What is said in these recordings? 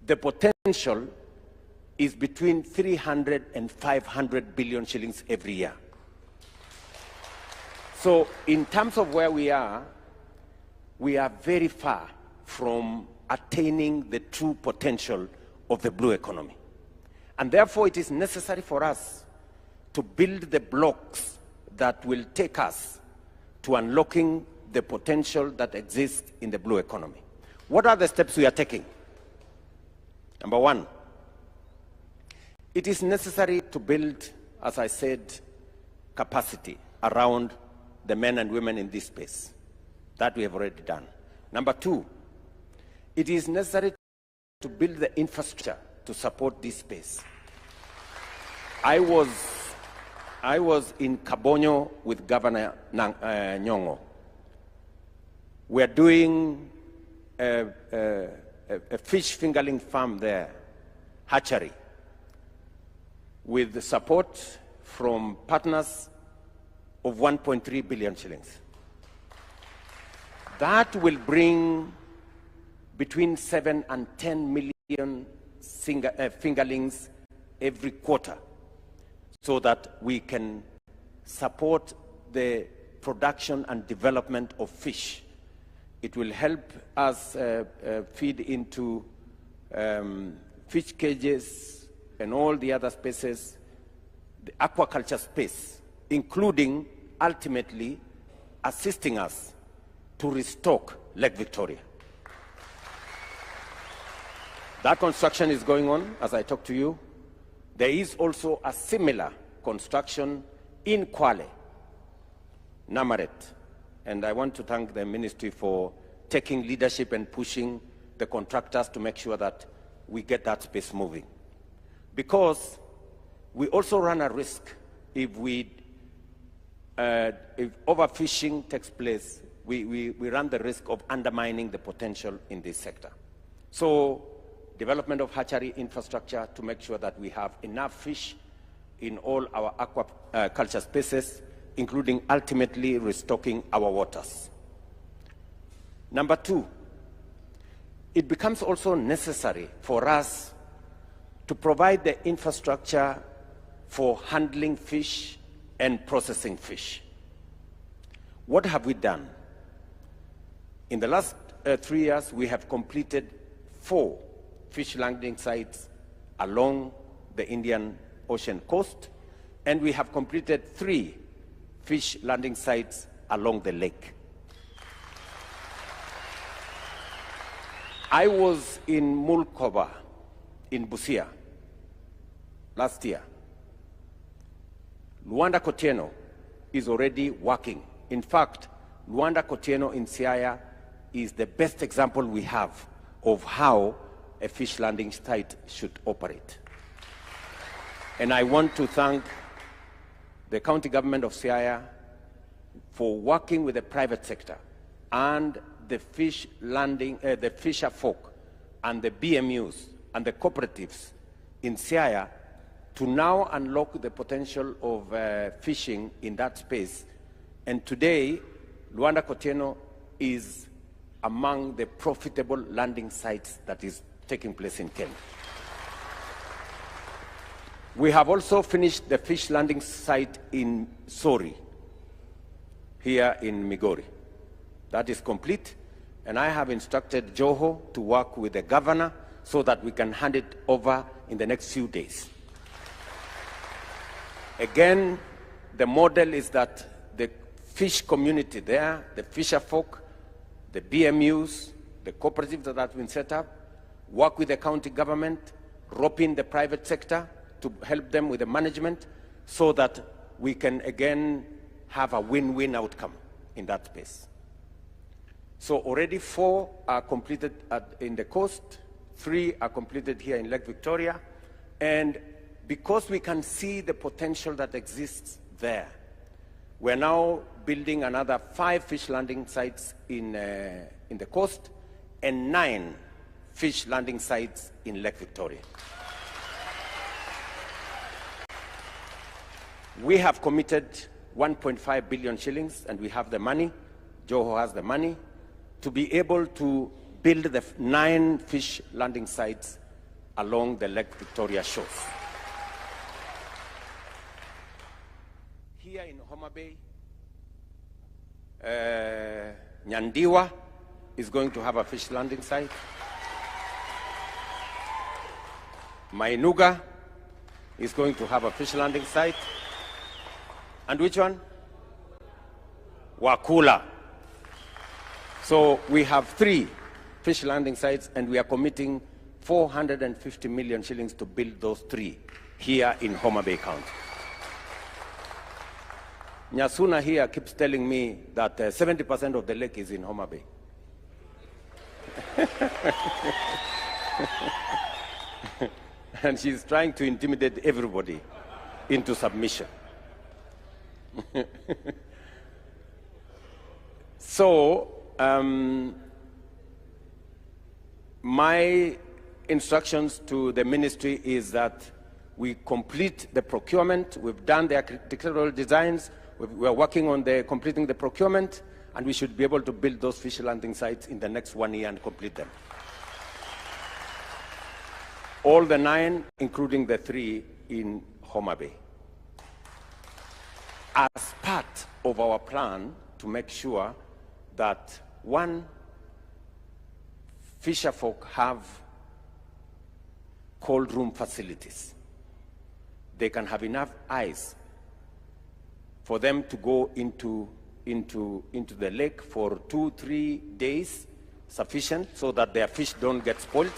the potential is between 300 and 500 billion shillings every year. So in terms of where we are very far from attaining the true potential of the blue economy. And therefore it is necessary for us to build the blocks that will take us to unlocking the potential that exists in the blue economy. What are the steps we are taking? Number one, it is necessary to build, as I said, capacity around the men and women in this space. That we have already done. Number two, it is necessary to build the infrastructure to support this space. I was in Kabonyo with Governor Nyong'o. We are doing a fish fingerling farm there, hatchery, with the support from partners of 1.3 billion shillings. That will bring between 7 and 10 million fingerlings every quarter, so that we can support the production and development of fish. It will help us feed into fish cages and all the other spaces, the aquaculture space, including ultimately assisting us to restock Lake Victoria. That construction is going on as I talk to you. There is also a similar construction in Kwale, Namaret, and I want to thank the ministry for taking leadership and pushing the contractors to make sure that we get that space moving. Because we also run a risk if overfishing takes place, we run the risk of undermining the potential in this sector. So development of hatchery infrastructure to make sure that we have enough fish in all our aquaculture spaces, including ultimately restocking our waters. Number two, it becomes also necessary for us to provide the infrastructure for handling fish and processing fish. What have we done? In the last 3 years, we have completed 4 fish landing sites along the Indian Ocean coast, and we have completed 3 fish landing sites along the lake. I was in Mulkoba in Busia last year. Luanda Kotieno is already working. In fact, Luanda Kotieno in Siaya is the best example we have of how a fish landing site should operate. And I want to thank the county government of Siaya for working with the private sector and the fish landing, the fisher folk and the BMUs and the cooperatives in Siaya to now unlock the potential of fishing in that space. And today, Luanda Kotieno is among the profitable landing sites that is taking place in Kenya. We have also finished the fish landing site in Sori, here in Migori. That is complete, and I have instructed Joho to work with the governor so that we can hand it over in the next few days. Again, the model is that the fish community there, the fisher folk, the BMUs, the cooperatives that have been set up, work with the county government, rope in the private sector to help them with the management so that we can again have a win-win outcome in that space. So already 4 are completed in the coast, 3 are completed here in Lake Victoria, and because we can see the potential that exists there, we're now building another 5 fish landing sites in the coast and 9 fish landing sites in Lake Victoria. We have committed 1.5 billion shillings, and we have the money, Joho has the money, to be able to build the 9 fish landing sites along the Lake Victoria shores. Here in Homa Bay, Nyandiwa is going to have a fish landing site. Mainuga is going to have a fish landing site. And which one? Wakula. So we have 3 fish landing sites, and we are committing 450 million shillings to build those 3 here in Homa Bay County. Nyasuna here keeps telling me that 70% of the lake is in Homa Bay. And she's trying to intimidate everybody into submission. So, my instructions to the ministry is that we complete the procurement. We've done the architectural designs. We're working on completing the procurement, and we should be able to build those fish landing sites in the next 1 year and complete them. All the 9, including the 3 in Homa Bay. As part of our plan to make sure that, 1, fisher folk have cold room facilities. They can have enough ice for them to go into the lake for 2-3 days, sufficient, so that their fish don't get spoiled.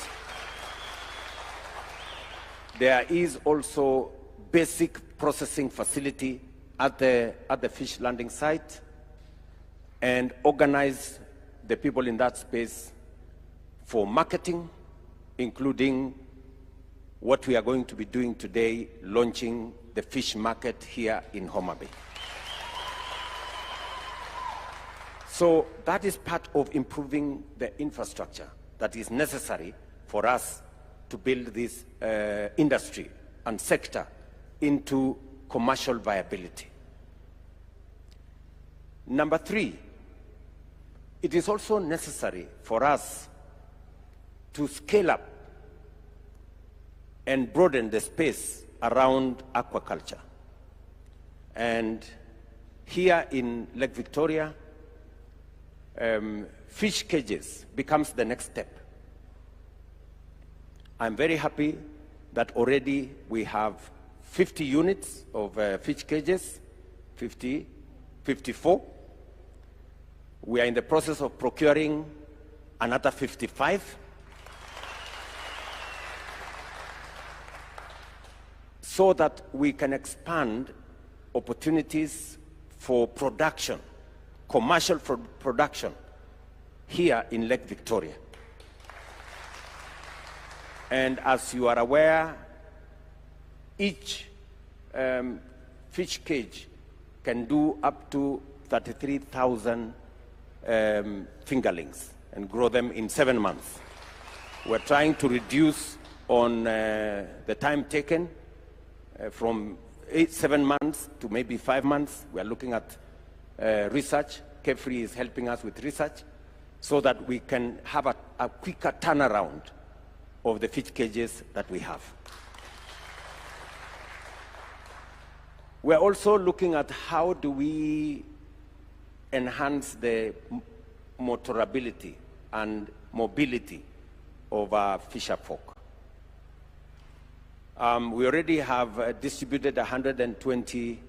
There is also basic processing facility at the fish landing site, and organize the people in that space for marketing, including what we are going to be doing today, launching the fish market here in Homa Bay. So that is part of improving the infrastructure that is necessary for us to build this industry and sector into commercial viability. Number 3, it is also necessary for us to scale up and broaden the space around aquaculture. And here in Lake Victoria, fish cages becomes the next step. I'm very happy that already we have 50 units of fish cages, 54. We are in the process of procuring another 55. So that we can expand opportunities for production, commercial production, here in Lake Victoria. And as you are aware, each fish cage can do up to 33,000 fingerlings and grow them in 7 months. We're trying to reduce on the time taken from 7 months to maybe 5 months. We are looking at research. Kefri is helping us with research so that we can have a quicker turnaround of the fish cages that we have. We're also looking at how do we enhance the motorability and mobility of our fisher folk. We already have distributed 120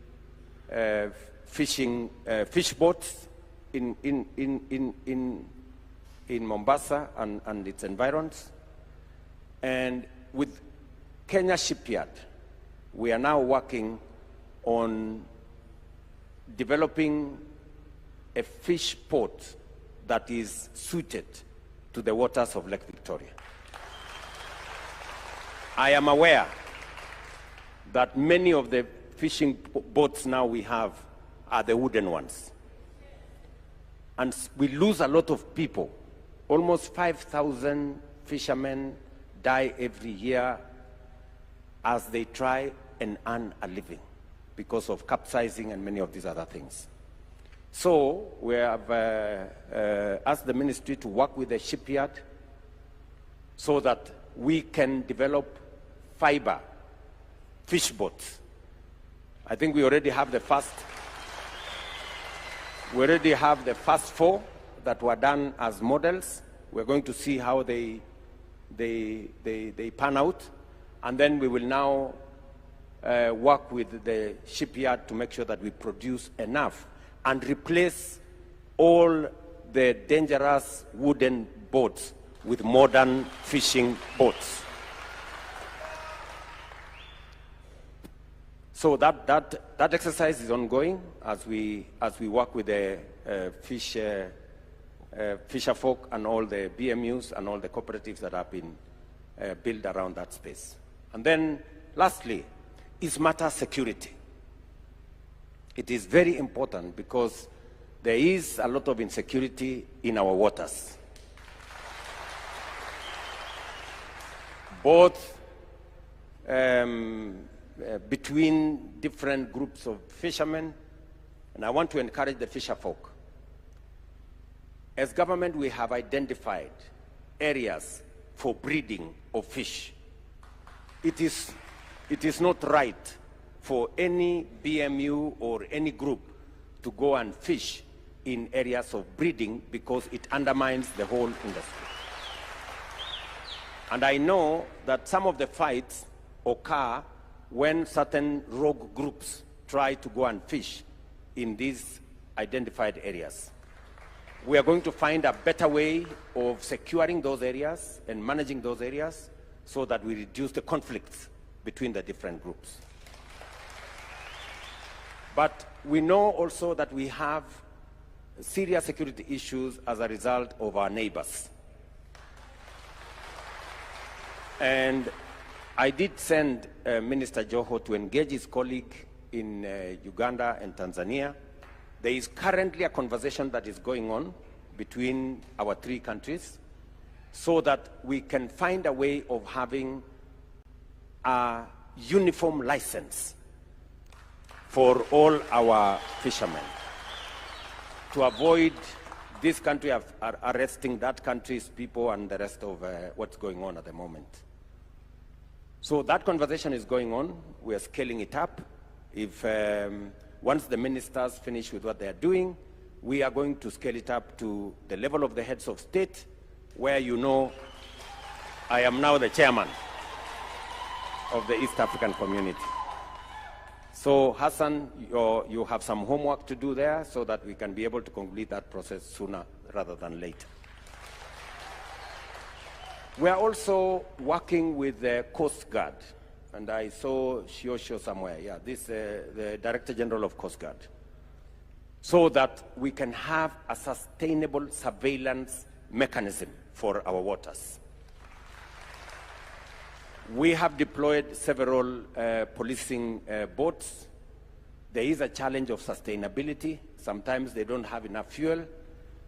fish boats in Mombasa and its environs. And with Kenya Shipyard, we are now working on developing a fish port that is suited to the waters of Lake Victoria. I am aware that many of the fishing boats now we have are the wooden ones. And we lose a lot of people. Almost 5,000 fishermen die every year as they try and earn a living because of capsizing and many of these other things. So we have asked the ministry to work with the shipyard so that we can develop fiber fish boats. I think we already have the first. We already have the first 4 that were done as models. We're going to see how they pan out, and then we will now work with the shipyard to make sure that we produce enough and replace all the dangerous wooden boats with modern fishing boats. So that exercise is ongoing as we work with the fisher folk and all the BMUs and all the cooperatives that have been built around that space. And then lastly is matter security. It is very important because there is a lot of insecurity in our waters, both between different groups of fishermen, and I want to encourage the fisher folk. As government, we have identified areas for breeding of fish. It is not right for any BMU or any group to go and fish in areas of breeding because it undermines the whole industry. And I know that some of the fights occur when certain rogue groups try to go and fish in these identified areas. We are going to find a better way of securing those areas and managing those areas so that we reduce the conflicts between the different groups. But we know also that we have serious security issues as a result of our neighbors. And I did send Minister Joho to engage his colleague in Uganda and Tanzania. There is currently a conversation that is going on between our 3 countries so that we can find a way of having a uniform license for all our fishermen to avoid this country arresting that country's people and the rest of what's going on at the moment. So that conversation is going on. We are scaling it up. If once the ministers finish with what they are doing, we are going to scale it up to the level of the heads of state, where you know I am now the chairman of the East African community. So Hassan, you have some homework to do there so that we can be able to complete that process sooner rather than later. We are also working with the Coast Guard, and I saw Shiosho somewhere, yeah, the Director General of Coast Guard, so that we can have a sustainable surveillance mechanism for our waters. We have deployed several policing boats. There is a challenge of sustainability. Sometimes they don't have enough fuel.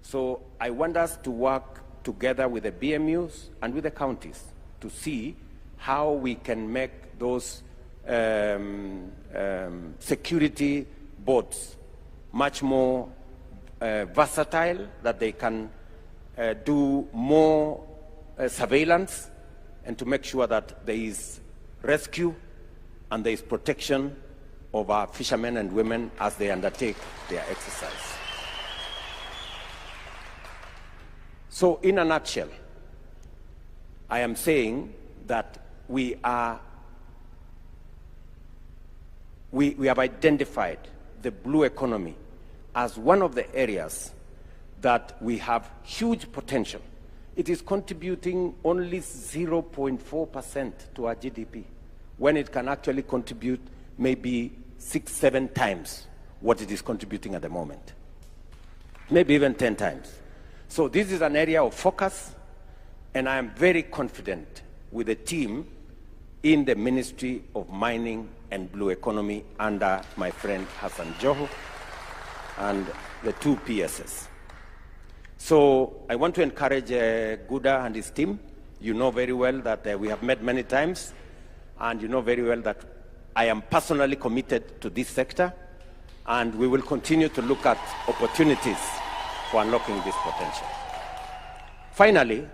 So I want us to work together with the BMUs and with the counties to see how we can make those security boats much more versatile, that they can do more surveillance, and to make sure that there is rescue and there is protection of our fishermen and women as they undertake their exercise. So in a nutshell, I am saying that we have identified the blue economy as one of the areas that we have huge potential. It is contributing only 0.4% to our GDP, when it can actually contribute maybe 6-7 times what it is contributing at the moment, maybe even 10 times. So this is an area of focus, and I am very confident with the team in the Ministry of Mining and Blue Economy under my friend Hassan Joho and the 2 PSS. So I want to encourage Guda and his team. You know very well that we have met many times, and you know very well that I am personally committed to this sector, and we will continue to look at opportunities for unlocking this potential. Finally,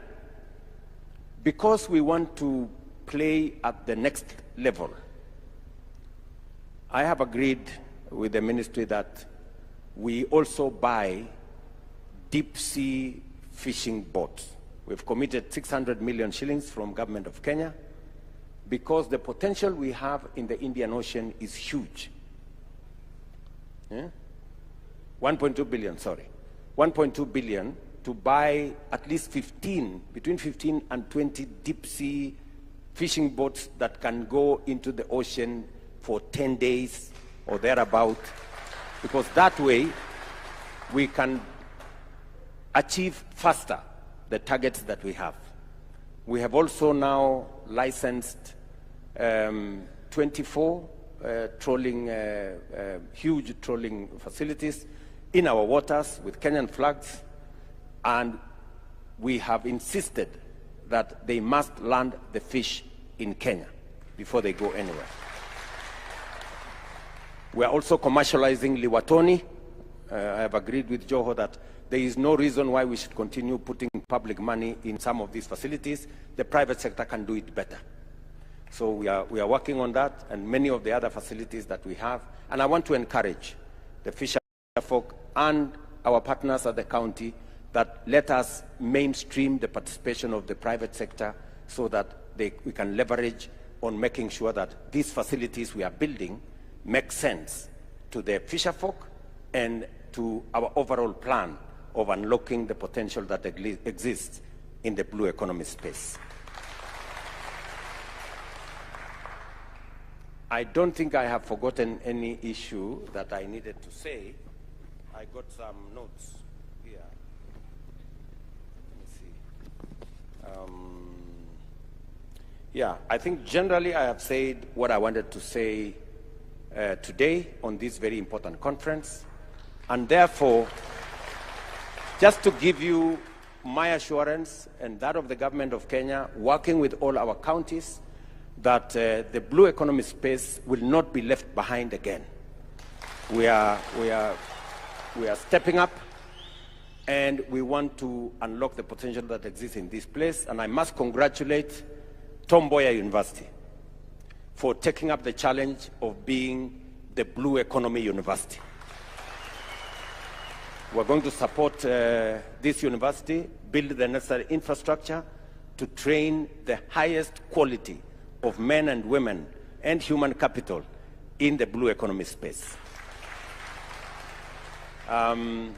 because we want to play at the next level, I have agreed with the ministry that we also buy deep sea fishing boats. We've committed 600 million shillings from government of Kenya because the potential we have in the Indian Ocean is huge. 1.2 billion, sorry. 1.2 billion to buy at least between 15 and 20 deep sea fishing boats that can go into the ocean for 10 days or thereabout, because that way we can achieve faster the targets that we have. We have also now licensed 24 huge trawling facilities in our waters with Kenyan flags, and we have insisted that they must land the fish in Kenya before they go anywhere. We are also commercializing Liwatoni. I have agreed with Joho that there is no reason why we should continue putting public money in some of these facilities. The private sector can do it better. So we are working on that and many of the other facilities that we have. And I want to encourage the fisher folk and our partners at the county that let us mainstream the participation of the private sector so that we can leverage on making sure that these facilities we are building make sense to the fisher folk and to our overall plan of unlocking the potential that exists in the blue economy space. I don't think I have forgotten any issue that I needed to say. I got some notes here. Let me see. Yeah, I think generally I have said what I wanted to say today on this very important conference. And therefore, just to give you my assurance and that of the government of Kenya, working with all our counties, that the blue economy space will not be left behind again. We are stepping up, and we want to unlock the potential that exists in this place. And I must congratulate Tom Mboya University for taking up the challenge of being the blue economy university. We're going to support this university, build the necessary infrastructure to train the highest quality of men and women and human capital in the blue economy space.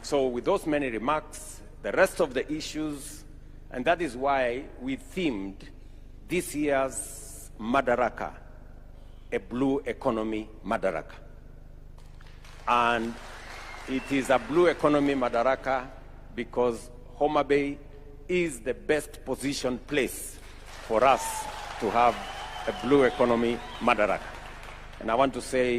So with those many remarks, the rest of the issues, and that is why we themed this year's Madaraka, a blue economy Madaraka. And it is a blue economy Madaraka because Homa Bay is the best positioned place for us to have a blue economy Madaraka. And I want to say